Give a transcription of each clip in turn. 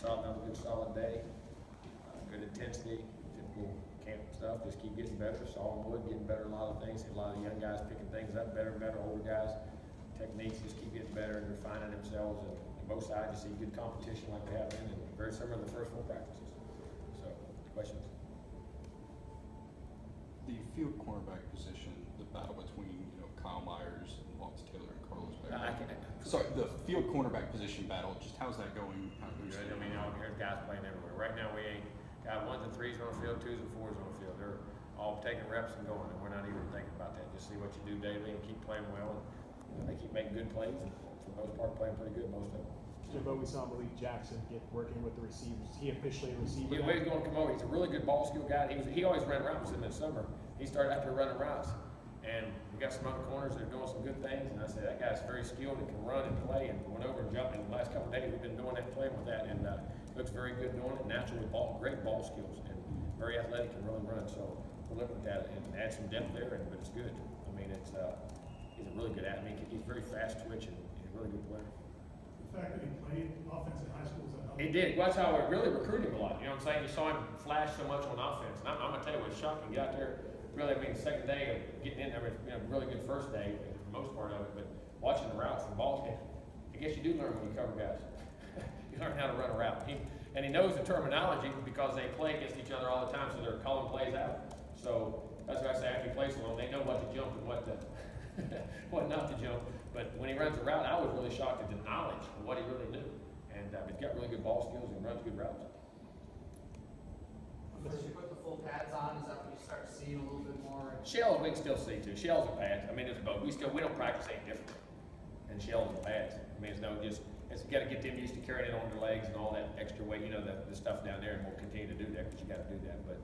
another good solid day. Good intensity, typical camp stuff. Just keep getting better. Saw wood getting better in a lot of things. A lot of young guys picking things up better and better. Older guys techniques just keep getting better and refining themselves. And on both sides, you see good competition like they have been, and very similar to the first 4 practices. So, questions? The field cornerback position, the battle between Kyle Myers, Lawrence Taylor, and Carlos Becker. Sorry, the field cornerback position battle. Just how's that going? Good. I mean, there's guys playing everywhere. Right now, we ain't got 1s and 3s on the field, 2s and 4s on the field. They're all taking reps and going, and we're not even thinking about that. Just see what you do daily and keep playing well. And they keep making good plays, and for the most part, playing pretty good, most of them. Jimbo, we saw Malik Jackson working with the receivers. He officially a receiver. Yeah, he's going to come over. He's a really good ball skill guy. He always ran routes in the summer. He started after running routes, and we got some other corners that are doing some good things. And I said that guy's very skilled and can run and play. And went over and jumped. In the last couple of days, we've been doing that, playing with that, and looks very good doing it. Naturally, great ball skills, and very athletic and really run. So we're looking at that and add some depth there, but it's good. I mean, he's a really good athlete. He's very fast twitch and he's a really good player. The fact that he played offense in high school, is that helpful? He did. Well, that's how we really recruited him a lot. You know what I'm saying? You saw him flash so much on offense. And I'm going to tell you what's shocking. Get out there, really, I mean, second day of getting in there, really good first day, for the most part of it, but watching the routes and balls, I guess you do learn when you cover guys. You learn how to run a route. And he knows the terminology because they play against each other all the time, so they're calling plays out. So that's why I say after he plays so long, they know what to jump and what not to jump. But when he runs a route, I was really shocked at the knowledge of what he really knew. And he's got really good ball skills and runs good routes. As you put the full pads on, is that when you start seeing a little bit more? Shells we can still see too. Shells and pads. I mean, it's both. We don't practice any different than shells and pads. I mean, it's got to get them used to carrying it on their legs and all that extra weight. The stuff down there, and we'll continue to do that because you got to do that. But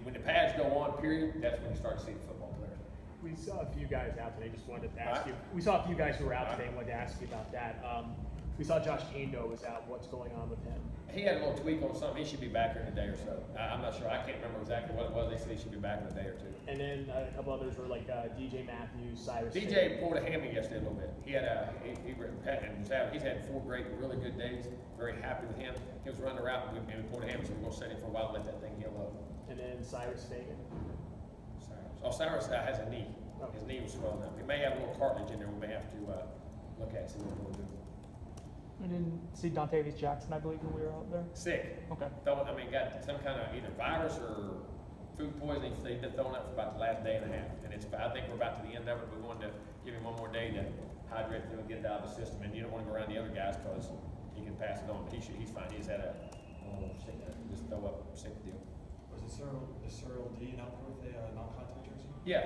when the pads go on, period, that's when you start to see the football players. We saw a few guys out today. Just wanted to ask you. We saw a few guys who were out today. and Wanted to ask you about that. We saw Josh Kando was out. What's going on with him? He had a little tweak on something. He should be back here in a day or so. I'm not sure. I can't remember exactly what it was. They said he should be back in a day or 2. And then a couple others were like DJ Matthews, Cyrus. DJ pulled a hammy yesterday a little bit. He had he's had 4 great, really good days. Very happy with him. He was running around and we pulled a hammy, so we're going to set him for a while and let that thing heal up. And then Cyrus Fagan. Cyrus has a knee. His knee was swelling up. We may have a little cartilage in there. We may have to look at, see what we'll do. We didn't see Dontavius Jackson, I believe, when we were out there. Sick. Okay. Got some kind of either virus or food poisoning. They've been throwing up for about the last day and a half, and I think we're about to the end of it. We're going to give him 1 more day to hydrate through and get it out of the system. And you don't want to go around the other guys because he can pass it on. But he's fine. He's had a just throw up sick deal. Was Cyril D not with a non-contact jersey? Yeah,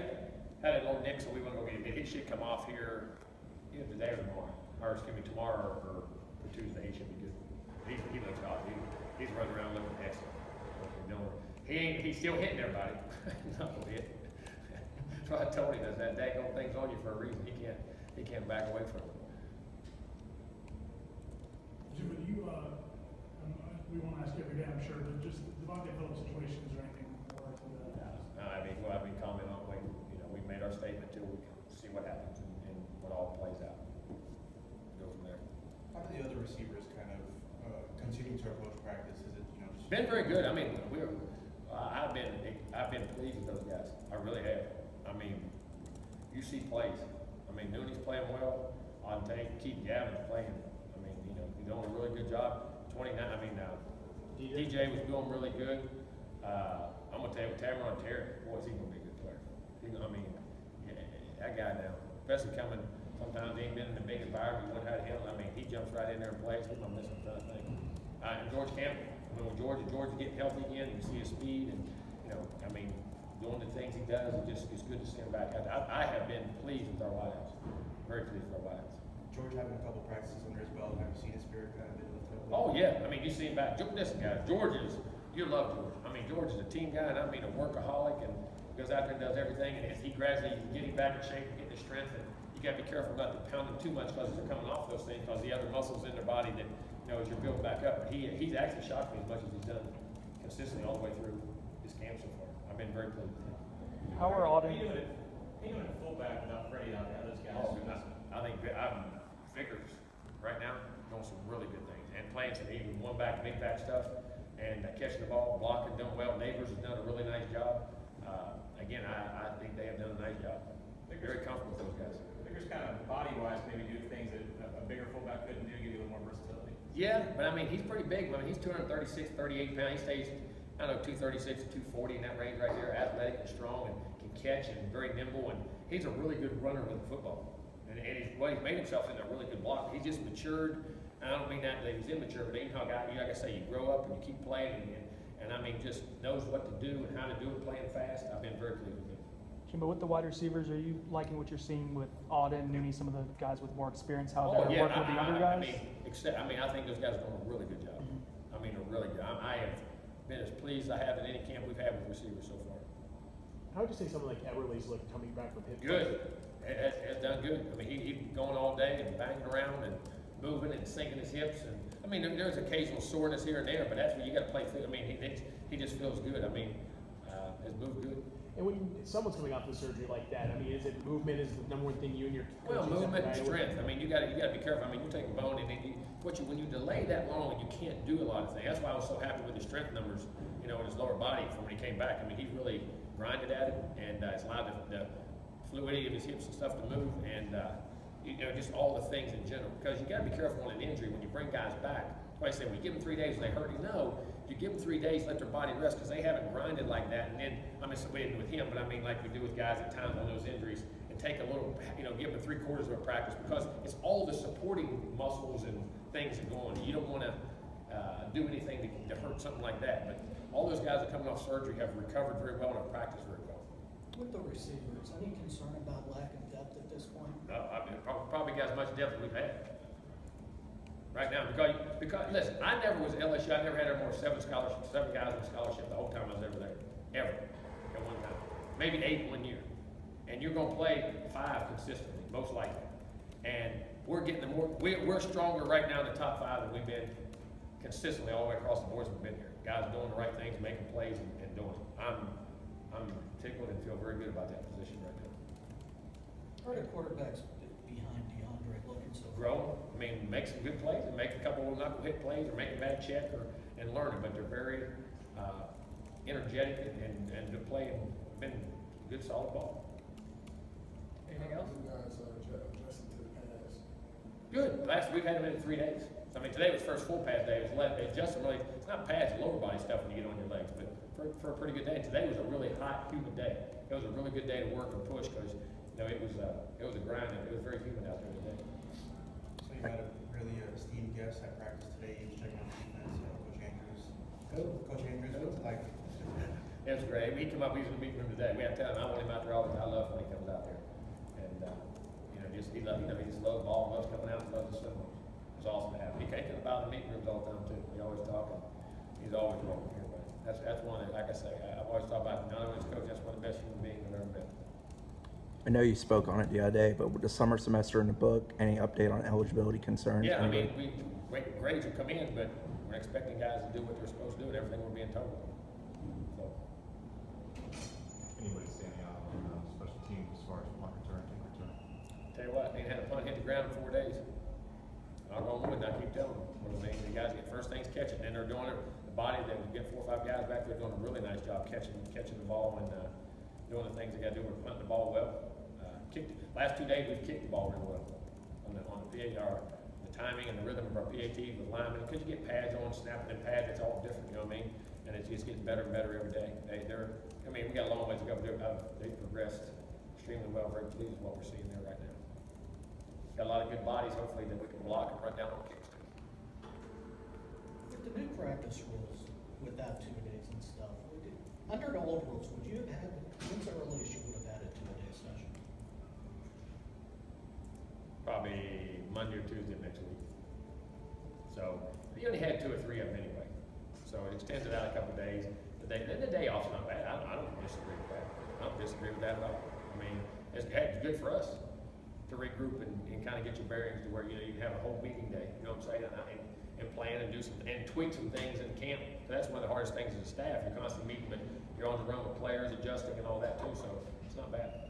had a little nick, so we want to go get him. He should come off here either today or tomorrow, or excuse me, tomorrow or for Tuesday. He should be good. He looks hot. He's running around looking excellent. He's still hitting everybody. Not a bit. That's why I told him that dang old thing's on you for a reason. He can't back away from it. Jimbo, we won't ask you every day, I'm sure, but just the Devontae Phillips situation, is there anything more to that? I mean, comment on wait. We made our statement till we can see what happens and what all plays out. Go from there. How do the other receivers kind of continue to approach practice? Is it just been very good? I mean, I've been pleased with those guys. I really have. I mean, you see plays. I mean, Nooney's playing well. On tape, Keith Gavin's playing. I mean, he's doing a really good job. 29. I mean, DJ was doing really good. I'm gonna tell you, Tameron Terry, boy, is he gonna be a good player. That guy now, especially coming. Sometimes he ain't been in the big environment. You wonder how to handle it. I mean, he jumps right in there and plays. He's gonna miss him, I think. And George Campbell. I mean, when George's getting healthy again, you see his speed and I mean, doing the things he does. It's good to see him back out there. I have been pleased with our wideouts. Very pleased with our wideouts. George having a couple practices under his belt, have you seen his spirit kind of been lift up? Oh yeah, I mean you see him back. Listen, guys, you love George. I mean George is a team guy, and I mean a workaholic, and goes out there and does everything. And as he gradually getting back in shape and getting his strength, and you got to be careful not to pound him too much because they're coming off those things because the other muscles in their body that as you're building back up. But he's actually shocked me as much as he's done consistently all the way through his camp so far. I've been very pleased with him. How are Auden? He doing a fullback without Freddie out there. Those guys. I think Vickers right now doing some really good things and playing some even one back, big back stuff, and catching the ball, blocking, doing well. Neighbors has done a really nice job. Again, I think they have done a nice job. They're very comfortable with those guys. Vickers kind of body-wise maybe do things that a bigger fullback couldn't do, give you a little more versatility. Yeah, but I mean, he's pretty big. I mean, he's 236, 38 pounds. He stays, I don't know, 236 to 240 in that range right there. Athletic and strong and can catch and very nimble. And he's a really good runner with the football. And he's made himself into a really good block. He's just matured. And I don't mean that he's immature, but you know, like I say, you grow up and you keep playing and I mean, just knows what to do and how to do it playing fast. I've been very pleased with him. Jimbo, with the wide receivers, are you liking what you're seeing with Auden, Nooney, some of the guys with more experience, how they're working with the younger guys? I mean, I think those guys are doing a really good job. I mean, a really good. I have been as pleased as I have in any camp we've had with receivers so far. How would you say someone like Everly's looking coming back from hip? Good. Has done good. I mean, he's going all day and banging around and moving and sinking his hips. And I mean, there's occasional soreness here and there, but that's when you got to play through. I mean, he just feels good. I mean, has moved good. And when someone's coming off the surgery like that, I mean, is it movement is the number one thing you and your coaches movement and strength. I mean, you got to be careful. I mean, you take a bone and when you delay that long, you can't do a lot of things. That's why I was so happy with his strength numbers, you know, in his lower body from when he came back. I mean, he really grinded at it, and it's allowed the fluidity of his hips and stuff to move, and you know, just all the things in general. Because you got to be careful on an injury when you bring guys back. That's why I say when you give them 3 days and they hurt, you give them 3 days, let their body rest, because they haven't grinded like that. And then, I mean, so we didn't with him, but I mean, like we do with guys at times on those injuries, and take a little, you know, give them 3/4 of a practice, because it's all the supporting muscles and things that go on. You don't want to do anything to hurt something like that. But all those guys that are coming off surgery have recovered very well and have practiced very well. With the receivers, any concern about lack of depth at this point? No, I mean, probably got as much depth as we've had right now, because listen, I never was at LSU. I never had more than 7 guys on scholarship the whole time I was ever there, ever, at one time. Maybe 8 1 year, and you're going to play 5 consistently, most likely. And we're getting we're stronger right now in the top 5 than we've been consistently all the way across the board since we've been here. Guys doing the right things, making plays, and doing it. I'm tickled and feel very good about that position right now. Are the quarterbacks behind DeAndre looking so Grow, I mean, make some good plays and make a couple of knuckle-hit plays or make a bad check and learning, but they're very energetic and playing, been good solid ball. Anything else? You guys adjusting to the pass? Good. We've had them in 3 days. So, I mean, today was first full pass day. It was adjusting really. It's not pads, lower body stuff when you get on your legs, but for a pretty good day. Today was a really hot, humid day. It was a really good day to work and push because you know it was a grind and it was very humid out there today. So you had a really esteemed guest at practice today. He's checking on defense, Coach Andrews. Coach Andrews, what's it like? It was great. He came up. He was in the meeting room today. We have to tell him I want him out there all the time. I love when he comes out there, and you know, he just loves ball, loves coming out, and loves the swim. It's awesome to have him. He can't get about the meeting rooms all the time too. We always talk, and he's always welcome here. But that's one that, like I say, I've always thought about. Not only as coach, that's one of the best human beings I've ever met. I know you spoke on it the other day, but with the summer semester in the book, any update on eligibility concerns? Yeah, I mean, grades will come in, but we're expecting guys to do what they're supposed to do and everything we're being told. So. Anybody standing out on special teams as far as punt return, kick return? Tell you what, they had a punt hit the ground in 4 days. I'll go on wood, and I keep telling them. The guys get first things catching, and they're doing it. The body, they get 4 or 5 guys back there doing a really nice job catching the ball and doing the things they got to do. We're punting the ball well. Last 2 days we've kicked the ball really well on the PAR, the timing and the rhythm of our PAT with linemen. Because you get pads on, snapping and pads, it's all different. You know what I mean? And it just gets better and better every day. We got a long ways to go. They've progressed extremely well. Very pleased with what we're seeing there right now. Got a lot of good bodies, hopefully, that we can block and run down on kicks too. With the new practice rules, without 2 days and stuff, under the old rules, would you have had, when's the earliest you would have had a 2-a-day session? Probably Monday or Tuesday of next week. So, you only had 2 or 3 of them anyway. So it extends it out a couple of days. The day off's not bad. I don't disagree with that. I don't disagree with that at all. I mean, it's good for us to regroup and kind of get your bearings to where you can have a whole meeting day. You know what I'm saying? And plan and do and tweak some things in camp. That's one of the hardest things as a staff. You're constantly meeting, but you're on the run with players, adjusting, and all that too. So it's not bad.